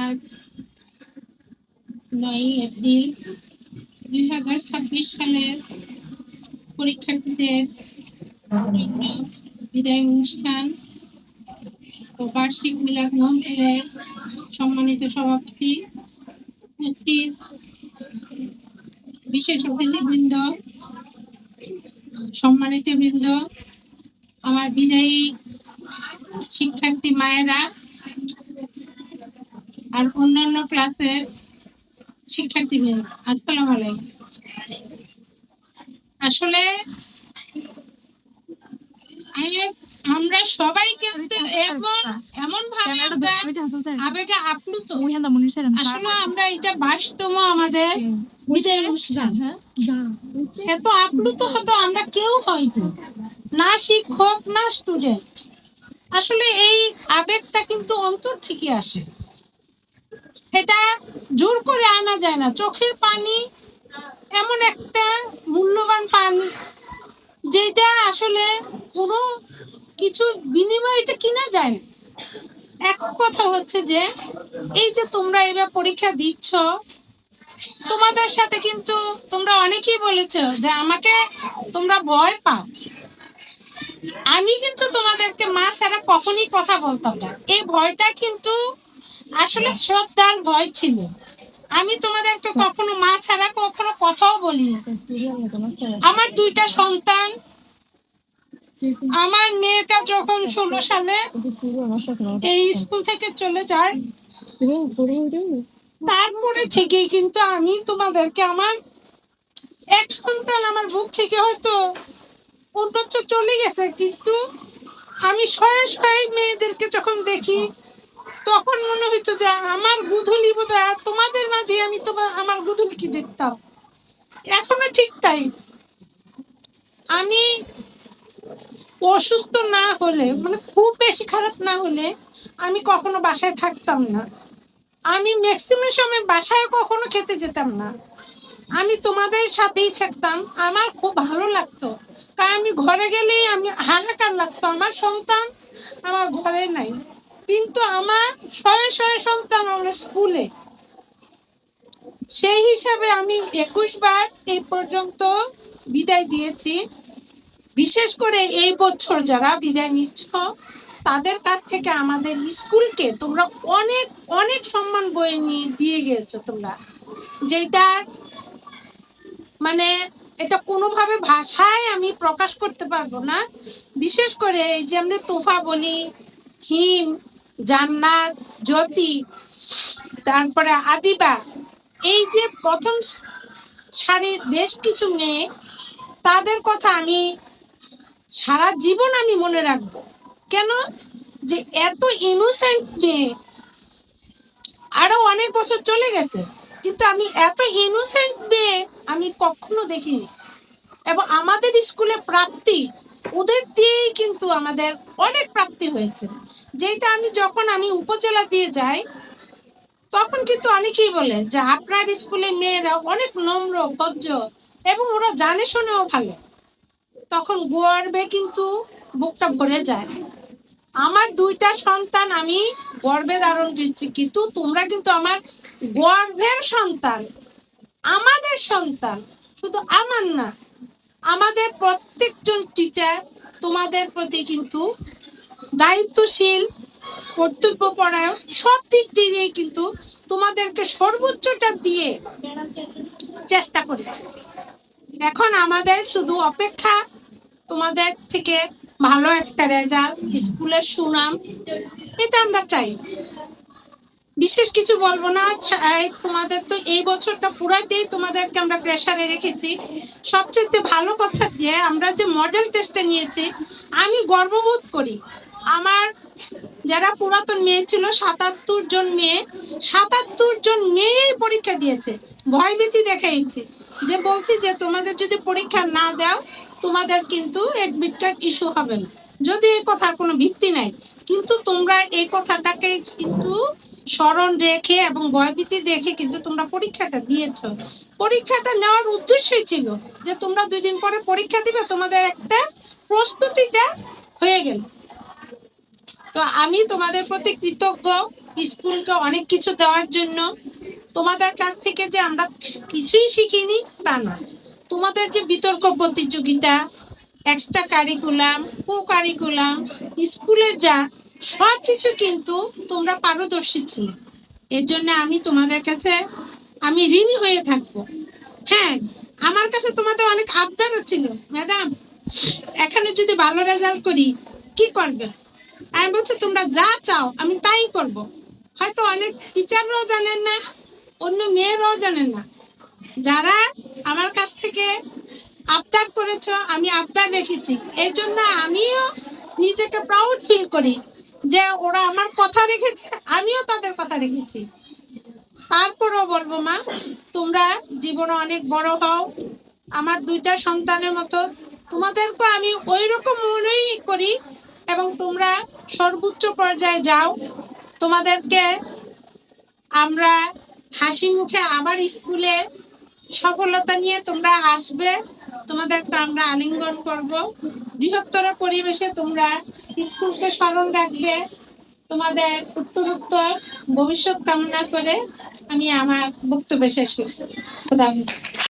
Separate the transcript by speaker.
Speaker 1: আজ 9 এপ্রিল 2026 সালের পরীক্ষার্থীদের জন্য বিদায় অনুষ্ঠান ও বার্ষিক মিলাদ মাহফিলের সম্মানিত সভাপতি, উপস্থিত বিশেষ অতিথিবৃন্দ, সম্মানিত বৃন্দ, আমার বিদায়ী শিক্ষার্থী মায়েরা আর অন্যান্য ক্লাসের শিক্ষার্থীবৃন্দ, আসসালামু আলাইকুম। আসলে আমরা সবাই কিন্তু এমন ভাবে আবেগে আপ্লুত, আসলে আমরা এটা 22তম আমাদের বিদায় অনুষ্ঠান। এত আপ্লুত হতো আমরা কেউ হয়তো না, শিক্ষক না স্টুডেন্ট। আসলে এই আবেগটা কিন্তু অন্তর থেকে আসে, এটা জোর করে আনা যায় না। চোখের পানি এমন একটা মূল্যবান পানি যেটা আসলে কোনো কিছু বিনিময়ে এটা কিনা যায় না। এখন কথা হচ্ছে যে এই যে তোমরা এবার পরীক্ষা দিচ্ছ, তোমাদের সাথে কিন্তু তোমরা অনেকেই বলেছ যে আমাকে তোমরা ভয় পাও। আমি কিন্তু তোমাদেরকে মা ছাড়া কখনই কথা বলতাম না। এই ভয়টা কিন্তু আসলে শ্রদ্ধার ভয় ছিল। আমি তোমাদেরকে কখনো মা ছাড়া কখনো কথাও বলি না। আমার 2টা সন্তান, আমার মেয়েটা যখন 16 সালে এই স্কুল থেকে চলে যায়, তারপরে থেকেই কিন্তু আমি তোমাদেরকে আমার এক সন্তান আমার বুক থেকে হয়তো অন্যত্র চলে গেছে, কিন্তু আমি শয়ে শয়ে মেয়েদেরকে যখন দেখি তখন মনে হইতো যে আমার গুধুলি বোধহয় তোমাদের মাঝে আমি আমার গুধুলিকে দেখতাম। এখনো ঠিক তাই। আমি অসুস্থ না হলে, মানে খুব বেশি খারাপ না হলে আমি কখনো বাসায় থাকতাম না। আমি ম্যাক্সিমাম সময় বাসায় কখনো খেতে যেতাম না। আমি তোমাদের সাথেই থাকতাম। আমার খুব ভালো লাগতো, কারণ আমি ঘরে গেলেই আমি হাহাকার লাগতো। আমার সন্তান আমার ঘরে নাই, কিন্তু আমার শয়ে শয়ে সন্তান আমার স্কুলে। সেই হিসাবে আমি 21 বার এই পর্যন্ত বিদায় দিয়েছি। বিশেষ করে এই বছর যারা বিদায় নিচ্ছ, তাদের কাছ থেকে আমাদের স্কুলকে তোমরা অনেক অনেক সম্মান বয়ে নিয়ে দিয়ে গেছো তোমরা, যেটা মানে এটা কোনোভাবে ভাষায় আমি প্রকাশ করতে পারবো না। বিশেষ করে এই যে আমরা তোফা বলি, হিম, জান্নাত, জ্যোতি, তারপরে আদিবা, এই যে প্রথম সারির বেশ কিছু মেয়ে, তাদের কথা আমি সারা জীবন আমি মনে রাখবো। কেন যে এত ইনোসেন্ট মেয়ে, আরো অনেক বছর চলে গেছে, কিন্তু আমি এত ইনোসেন্ট মেয়ে আমি কখনো দেখিনি। এবং আমাদের স্কুলে প্রাপ্তি ওদের দিয়েই কিন্তু আমাদের অনেক প্রাপ্তি হয়েছে, যেটা আমি যখন আমি উপজেলা দিয়ে যাই তখন কিন্তু অনেকেই বলে যে আপনার স্কুলের মেয়েরা অনেক নম্র, ভদ্র এবং ওরা জানে শোনেও ভালো। তখন গর্বে কিন্তু বুকটা ভরে যায়। আমার 2টা সন্তান আমি গর্বে ধারণ করছি, কিন্তু তোমরা কিন্তু আমার গর্বের সন্তান, আমাদের সন্তান, শুধু আমার না, আমাদের প্রত্যেকজন টিচার তোমাদের প্রতি কিন্তু দায়িত্বশীল, কর্তব্যপরায়ণ, সব দিক দিয়ে কিন্তু তোমাদেরকে সর্বোচ্চটা দিয়ে চেষ্টা করেছে। এখন আমাদের শুধু অপেক্ষা তোমাদের থেকে ভালো একটা রেজাল্ট, স্কুলের সুনাম, এটা আমরা চাই। বিশেষ কিছু বলবো না। তোমাদের তো এই বছরটা পুরাটাই তোমাদেরকে আমরা প্রেসারে রেখেছি। সবচেয়ে ভালো কথা যে আমরা যে মডেল টেস্টে নিয়েছি, আমি গর্ববোধ করি। আমার যারা পুরাতন মেয়ে ছিল 77 জন মেয়ে, 77 জন মেয়েই পরীক্ষা দিয়েছে। ভয়ভীতি দেখাইছি যে বলছি যে তোমাদের যদি পরীক্ষা না দাও তোমাদের কিন্তু অ্যাডমিট কার্ড ইস্যু হবে না, যদি এই কথার কোনো ভিত্তি নাই। কিন্তু তোমরা এই কথাটাকে কিন্তু স্মরণ রেখে এবং ভয়ভীতি দেখে কিন্তু তোমরা পরীক্ষাটা দিয়েছো। পরীক্ষাটা নেওয়ার উদ্দেশ্যই ছিল যে তোমরা 2 দিন পরে পরীক্ষা দিবে, তোমাদের একটা প্রস্তুতিটা হয়ে গেল। তো আমি তোমাদের প্রতি কৃতজ্ঞ। স্কুলকে অনেক কিছু দেওয়ার জন্য। তোমাদের কাছ থেকে যে আমরা কিছুই শিখিনি তা না, তোমাদের যে বিতর্ক প্রতিযোগিতা, এক্সট্রা কারিকুলাম, কো কারিকুলাম, স্কুলে যা সব কিছু কিন্তু তোমরা পারদর্শী ছিলে। এর জন্য আমি তোমাদের কাছে আমি ঋণী হয়ে থাকবো। হ্যাঁ, আমার কাছে তোমাদের অনেক আবদারও ছিল, ম্যাডাম এখানে যদি ভালো রেজাল্ট করি কি করবে? আমি বলছি তোমরা যা চাও আমি তাই করব। হয়তো অনেক টিচাররাও জানেন না, অন্য মেয়েরাও জানেন না, যারা আমার কাছ থেকে আবদার করেছ আমি আবদার রেখেছি। এই জন্য আমিও নিজেকে প্রাউড ফিল করি যে ওরা আমার কথা রেখেছে, আমিও তাদের কথা রেখেছি। তারপরেও বলবো মা, তোমরা জীবনে অনেক বড় হও, আমার দুইটা সন্তানের মতো তোমাদেরকে আমি ওই রকম মনেই করি, এবং তোমরা সর্বোচ্চ পর্যায়ে যাও। তোমাদেরকে আমরা হাসি মুখে আবার স্কুলে সফলতা নিয়ে তোমরা আসবে, তোমাদেরকে আমরা আলিঙ্গন করব। বৃহত্তর পরিবেশে তোমরা স্কুলকে স্মরণ রাখবে। তোমাদের উত্তরোত্তর ভবিষ্যৎ কামনা করে আমি আমার বক্তব্য শেষ করছি। খোদা হাফেজ।